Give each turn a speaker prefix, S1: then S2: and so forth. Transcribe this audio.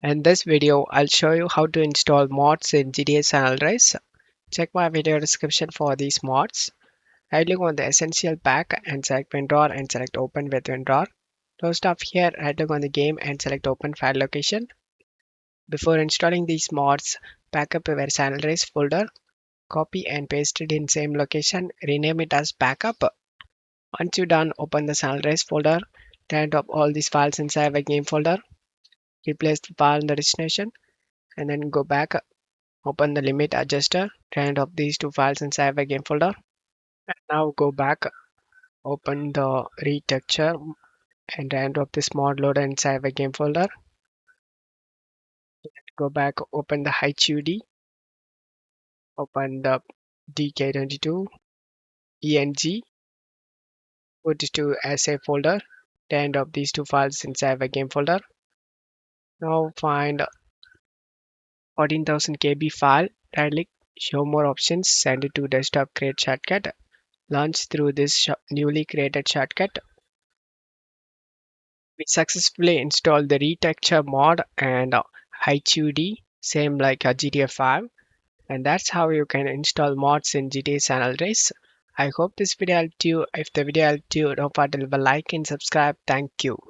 S1: In this video, I'll show you how to install mods in GTA San Andreas. Check my video description for these mods. Right click on the Essential Pack and select WinRAR and select Open with WinRAR. To stop here, right click on the game and select Open File Location. Before installing these mods, back up your San Andreas folder, copy and paste it in same location, rename it as backup. Once you're done, open the San Andreas folder, turn up all these files inside the game folder, replace the file in the destination, and then go back. Open the limit adjuster, turn off these two files inside the game folder. And now go back, open the retexture and turn off this Modloader inside the game folder. Go back, open the HUD, open the DK22, ENG, put it to SA folder, turn off these two files inside the game folder. Now find 14,000 KB file, right click, show more options, send it to desktop create shortcut, launch through this newly created shortcut. We successfully installed the retexture mod and HUD, same like a GTA 5, and that's how you can install mods in GTA San Andreas. I hope this video helped you. If the video helped you, don't forget to leave a like and subscribe. Thank you.